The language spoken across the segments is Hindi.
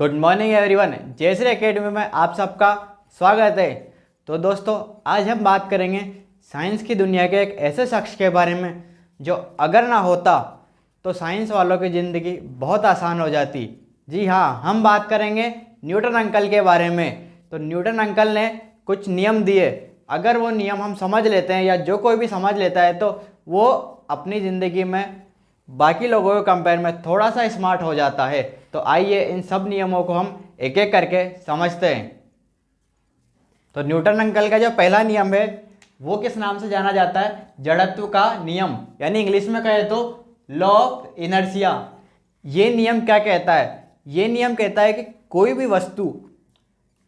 Good morning everyone. Jayshree Academy में आप सबका स्वागत है। तो दोस्तों, आज हम बात करेंगे साइंस की दुनिया के एक ऐसे शख्स के बारे में जो अगर ना होता तो साइंस वालों की ज़िंदगी बहुत आसान हो जाती। जी हाँ, हम बात करेंगे न्यूटन अंकल के बारे में। तो न्यूटन अंकल ने कुछ नियम दिए, अगर वो नियम हम समझ लेते हैं या जो कोई भी समझ लेता है तो वो अपनी ज़िंदगी में बाकी लोगों के कंपेयर में थोड़ा सा स्मार्ट हो जाता है। तो आइए इन सब नियमों को हम एक एक करके समझते हैं। तो न्यूटन अंकल का जो पहला नियम है वो किस नाम से जाना जाता है? जड़त्व का नियम, यानी इंग्लिश में कहे तो लॉ ऑफ इनर्शिया। ये नियम क्या कहता है? ये नियम कहता है कि कोई भी वस्तु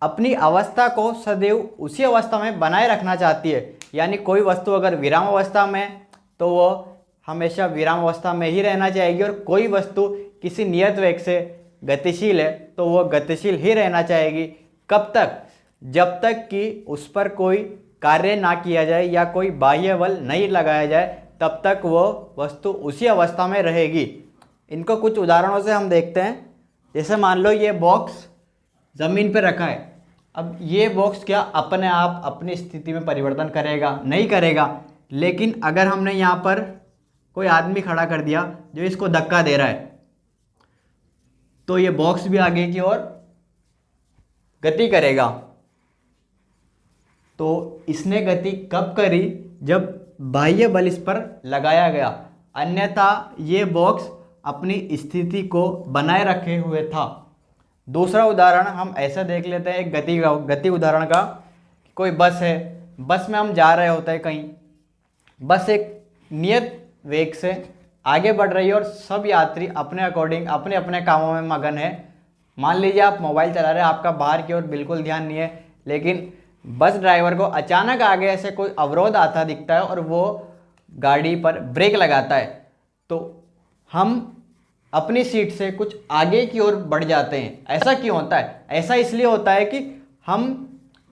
अपनी अवस्था को सदैव उसी अवस्था में बनाए रखना चाहती है। यानी कोई वस्तु अगर विराम अवस्था में है तो वो हमेशा विराम अवस्था में ही रहना चाहेगी, और कोई वस्तु किसी नियत वेग से गतिशील है तो वो गतिशील ही रहना चाहेगी। कब तक? जब तक कि उस पर कोई कार्य ना किया जाए या कोई बाह्य बल नहीं लगाया जाए, तब तक वो वस्तु उसी अवस्था में रहेगी। इनको कुछ उदाहरणों से हम देखते हैं। जैसे मान लो ये बॉक्स ज़मीन पर रखा है। अब ये बॉक्स क्या अपने आप अपनी स्थिति में परिवर्तन करेगा? नहीं करेगा। लेकिन अगर हमने यहाँ पर कोई आदमी खड़ा कर दिया जो इसको धक्का दे रहा है, तो ये बॉक्स भी आगे की ओर गति करेगा। तो इसने गति कब करी? जब बाह्य बल इस पर लगाया गया, अन्यथा ये बॉक्स अपनी स्थिति को बनाए रखे हुए था। दूसरा उदाहरण हम ऐसा देख लेते हैं, एक गति उदाहरण का। कोई बस है, बस में हम जा रहे होते हैं कहीं, बस एक नियत वेग से आगे बढ़ रही है और सब यात्री अपने अकॉर्डिंग अपने अपने कामों में मगन है। मान लीजिए आप मोबाइल चला रहे हैं, आपका बाहर की ओर बिल्कुल ध्यान नहीं है, लेकिन बस ड्राइवर को अचानक आगे से कोई अवरोध आता दिखता है और वो गाड़ी पर ब्रेक लगाता है, तो हम अपनी सीट से कुछ आगे की ओर बढ़ जाते हैं। ऐसा क्यों होता है? ऐसा इसलिए होता है कि हम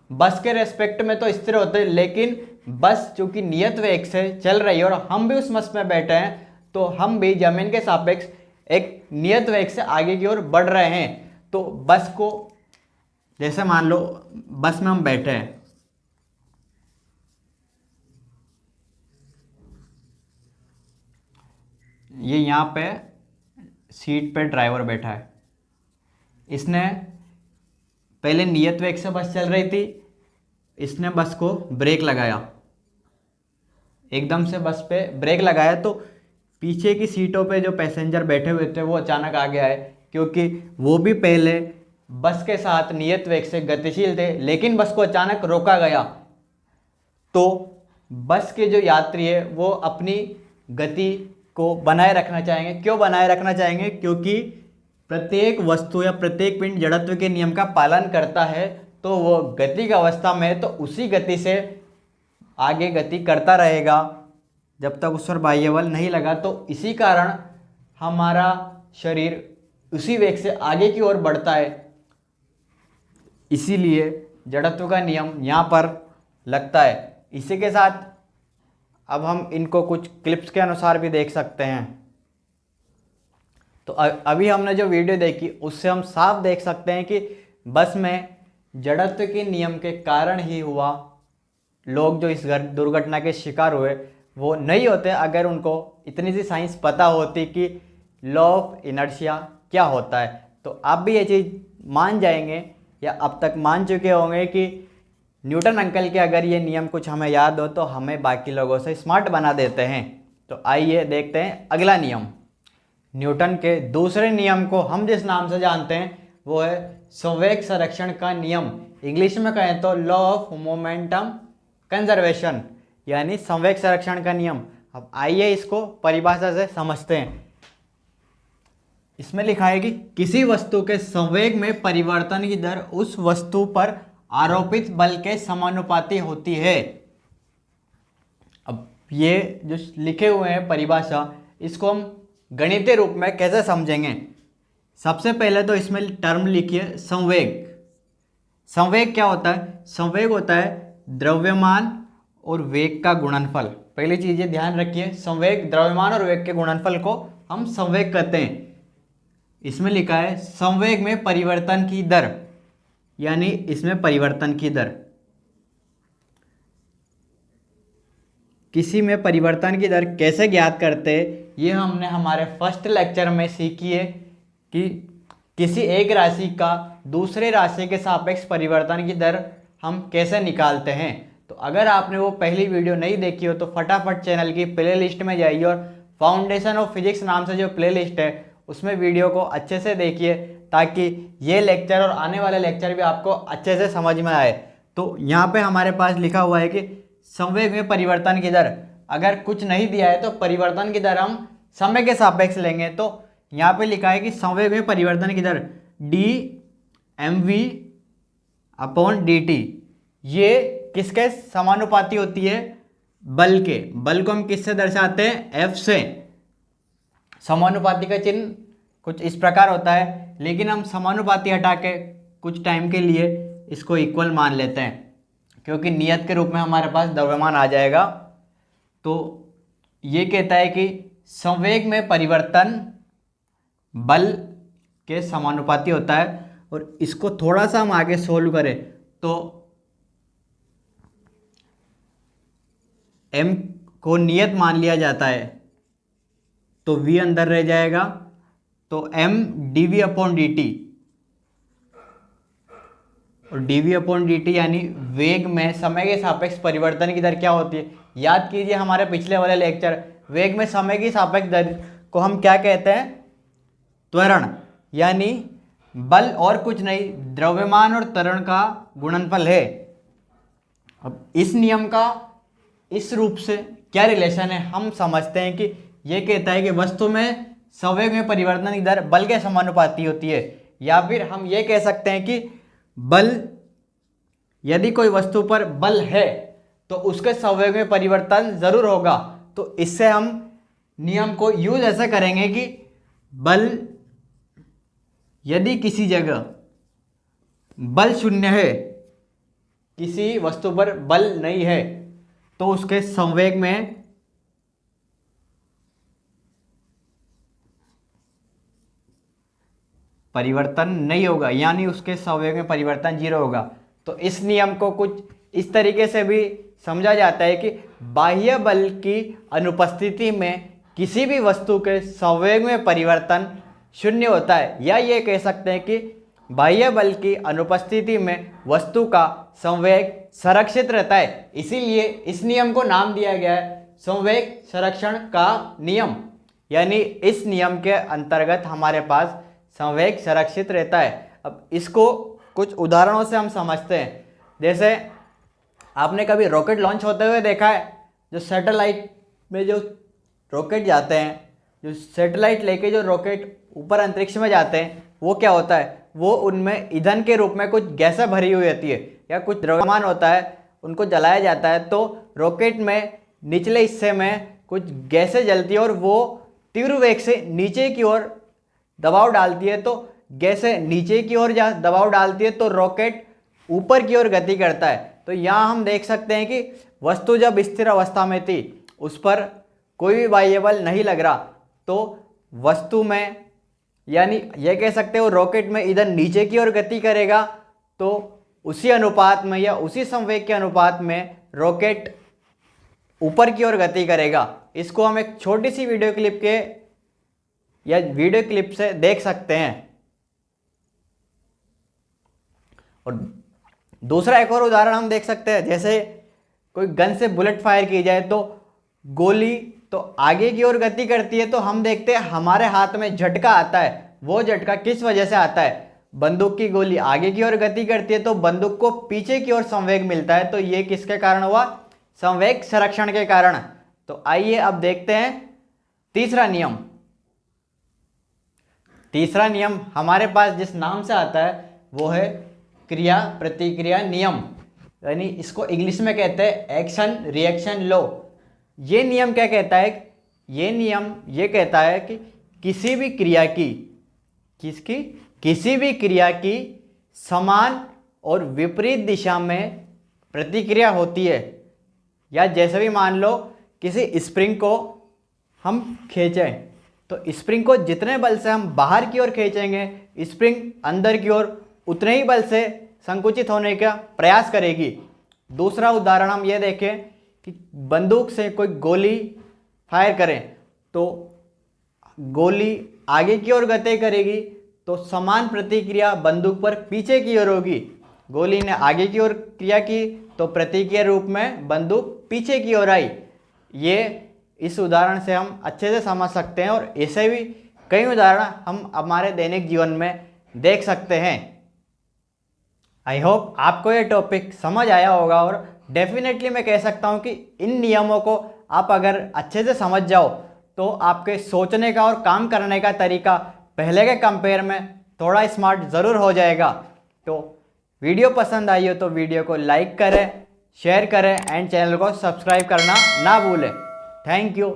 बस के रेस्पेक्ट में तो स्थिर होते हैं, लेकिन बस चूंकि नियत वेग से चल रही है और हम भी उस बस में बैठे हैं, तो हम भी जमीन के सापेक्ष एक नियत वेग से आगे की ओर बढ़ रहे हैं। तो बस को, जैसे मान लो बस में हम बैठे हैं, ये यहाँ पे सीट पे ड्राइवर बैठा है, इसने पहले नियत वेग से बस चल रही थी, इसने बस को ब्रेक लगाया, एकदम से बस पे ब्रेक लगाया, तो पीछे की सीटों पे जो पैसेंजर बैठे हुए थे वो अचानक आगे आए, क्योंकि वो भी पहले बस के साथ नियत वेग से गतिशील थे, लेकिन बस को अचानक रोका गया। तो बस के जो यात्री है वो अपनी गति को बनाए रखना चाहेंगे। क्यों बनाए रखना चाहेंगे? क्योंकि प्रत्येक वस्तु या प्रत्येक पिंड जड़त्व के नियम का पालन करता है, तो वो गति की अवस्था में है तो उसी गति से आगे गति करता रहेगा जब तक उस पर बाह्य बल नहीं लगा। तो इसी कारण हमारा शरीर उसी वेग से आगे की ओर बढ़ता है, इसीलिए जड़त्व का नियम यहाँ पर लगता है। इसी के साथ अब हम इनको कुछ क्लिप्स के अनुसार भी देख सकते हैं। तो अभी हमने जो वीडियो देखी उससे हम साफ देख सकते हैं कि बस में जड़त्व के नियम के कारण ही हुआ लोग जो इस दुर्घटना के शिकार हुए वो नहीं होते अगर उनको इतनी सी साइंस पता होती कि लॉ ऑफ इनर्शिया क्या होता है। तो आप भी ये चीज़ मान जाएंगे या अब तक मान चुके होंगे कि न्यूटन अंकल के अगर ये नियम कुछ हमें याद हो तो हमें बाकी लोगों से स्मार्ट बना देते हैं। तो आइए देखते हैं अगला नियम। न्यूटन के दूसरे नियम को हम जिस नाम से जानते हैं वो है संवेग संरक्षण का नियम। इंग्लिश में कहें तो लॉ ऑफ मोमेंटम कंजर्वेशन, यानी संवेग संरक्षण का नियम। अब आइए इसको परिभाषा से समझते हैं। इसमें लिखा है कि किसी वस्तु के संवेग में परिवर्तन की दर उस वस्तु पर आरोपित बल के समानुपाती होती है। अब ये जो लिखे हुए हैं परिभाषा, इसको हम गणितीय रूप में कैसे समझेंगे? सबसे पहले तो इसमें टर्म लिखिए संवेग। संवेग क्या होता है? संवेग होता है द्रव्यमान और वेग का गुणनफल। पहली चीज़ ये ध्यान रखिए, संवेग द्रव्यमान और वेग के गुणनफल को हम संवेग कहते हैं। इसमें लिखा है संवेग में परिवर्तन की दर, यानी इसमें परिवर्तन की दर, किसी में परिवर्तन की दर कैसे ज्ञात करते हैं, ये हमने हमारे फर्स्ट लेक्चर में सीखी है कि किसी एक राशि का दूसरे राशि के सापेक्ष परिवर्तन की दर हम कैसे निकालते हैं। तो अगर आपने वो पहली वीडियो नहीं देखी हो तो फटाफट चैनल की प्लेलिस्ट में जाइए और फाउंडेशन ऑफ फिजिक्स नाम से जो प्लेलिस्ट है उसमें वीडियो को अच्छे से देखिए, ताकि ये लेक्चर और आने वाले लेक्चर भी आपको अच्छे से समझ में आए। तो यहाँ पे हमारे पास लिखा हुआ है कि संवेग में परिवर्तन की दर, अगर कुछ नहीं दिया है तो परिवर्तन की दर हम समय के सापेक्ष लेंगे। तो यहाँ पे लिखा है कि संवेग में परिवर्तन की दर dmv/dt, ये किसके समानुपाती होती है, बल के। बल को हम किससे दर्शाते हैं, F से। समानुपाती का चिन्ह कुछ इस प्रकार होता है, लेकिन हम समानुपाती हटा के कुछ टाइम के लिए इसको इक्वल मान लेते हैं, क्योंकि नियत के रूप में हमारे पास द्रव्यमान आ जाएगा। तो ये कहता है कि संवेग में परिवर्तन बल के समानुपाती होता है। और इसको थोड़ा सा हम आगे सोल्व करें तो m को नियत मान लिया जाता है, तो v अंदर रह जाएगा, तो m dv/dt, और dv/dt यानी वेग में समय के सापेक्ष परिवर्तन की दर क्या होती है। याद कीजिए हमारे पिछले वाले लेक्चर, वेग में समय की सापेक्ष दर को हम क्या कहते हैं, त्वरण, यानी बल और कुछ नहीं, द्रव्यमान और त्वरण का गुणनफल है। अब इस नियम का इस रूप से क्या रिलेशन है, हम समझते हैं कि यह कहता है कि वस्तु में संवेग में परिवर्तन की दर बल के समानुपाती होती है। या फिर हम ये कह सकते हैं कि बल, यदि कोई वस्तु पर बल है तो उसके संवेग में परिवर्तन जरूर होगा। तो इससे हम नियम को यूज ऐसे करेंगे कि बल, यदि किसी जगह बल शून्य है, किसी वस्तु पर बल नहीं है, तो उसके संवेग में परिवर्तन नहीं होगा, यानी उसके संवेग में परिवर्तन 0 होगा। तो इस नियम को कुछ इस तरीके से भी समझा जाता है कि बाह्य बल की अनुपस्थिति में किसी भी वस्तु के संवेग में परिवर्तन 0 होता है, या ये कह सकते हैं कि बाह्य बल की अनुपस्थिति में वस्तु का संवेग संरक्षित रहता है। इसीलिए इस नियम को नाम दिया गया है संवेग संरक्षण का नियम, यानी इस नियम के अंतर्गत हमारे पास संवेग संरक्षित रहता है। अब इसको कुछ उदाहरणों से हम समझते हैं। जैसे आपने कभी रॉकेट लॉन्च होते हुए देखा है, जो सैटेलाइट में जो रॉकेट जाते हैं, जो सैटेलाइट लेके जो रॉकेट ऊपर अंतरिक्ष में जाते हैं, वो क्या होता है, वो उनमें ईंधन के रूप में कुछ गैसें भरी हुई होती है या कुछ द्रव्यमान होता है, उनको जलाया जाता है। तो रॉकेट में निचले हिस्से में कुछ गैसें जलती है और वो तीव्र वेग से नीचे की ओर दबाव डालती है। तो गैसें नीचे की ओर दबाव डालती है तो रॉकेट ऊपर की ओर गति करता है। तो यहाँ हम देख सकते हैं कि वस्तु जब स्थिर अवस्था में थी, उस पर कोई भी बाह्य बल नहीं लग रहा, तो वस्तु में, यानी यह कह सकते हो रॉकेट में ईंधन नीचे की ओर गति करेगा, तो उसी अनुपात में या उसी संवेग के अनुपात में रॉकेट ऊपर की ओर गति करेगा। इसको हम एक छोटी सी वीडियो क्लिप के या वीडियो क्लिप से देख सकते हैं। और दूसरा एक और उदाहरण हम देख सकते हैं, जैसे कोई गन से बुलेट फायर की जाए तो गोली तो आगे की ओर गति करती है, तो हम देखते हैं हमारे हाथ में झटका आता है। वो झटका किस वजह से आता है, बंदूक की गोली आगे की ओर गति करती है तो बंदूक को पीछे की ओर संवेग मिलता है। तो ये किसके कारण हुआ, संवेग संरक्षण के कारण। तो आइए अब देखते हैं तीसरा नियम। तीसरा नियम हमारे पास जिस नाम से आता है वो है क्रिया प्रतिक्रिया नियम, यानी इसको इंग्लिश में कहते हैं एक्शन रिएक्शन लॉ। ये नियम क्या कहता है, ये नियम ये कहता है कि किसी भी क्रिया की, किसी भी क्रिया की समान और विपरीत दिशा में प्रतिक्रिया होती है। या जैसे भी मान लो किसी स्प्रिंग को हम खींचें तो स्प्रिंग को जितने बल से हम बाहर की ओर खींचेंगे, स्प्रिंग अंदर की ओर उतने ही बल से संकुचित होने का प्रयास करेगी। दूसरा उदाहरण हम ये देखें कि बंदूक से कोई गोली फायर करें तो गोली आगे की ओर गति करेगी, तो समान प्रतिक्रिया बंदूक पर पीछे की ओर होगी। गोली ने आगे की ओर क्रिया की तो प्रतिक्रिया रूप में बंदूक पीछे की ओर आई। ये इस उदाहरण से हम अच्छे से समझ सकते हैं और ऐसे भी कई उदाहरण हम हमारे दैनिक जीवन में देख सकते हैं। आई होप आपको ये टॉपिक समझ आया होगा और डेफिनेटली मैं कह सकता हूँ कि इन नियमों को आप अगर अच्छे से समझ जाओ तो आपके सोचने का और काम करने का तरीका पहले के कंपेयर में थोड़ा स्मार्ट ज़रूर हो जाएगा। तो वीडियो पसंद आई हो तो वीडियो को लाइक करें, शेयर करें एंड चैनल को सब्सक्राइब करना ना भूलें। Thank you.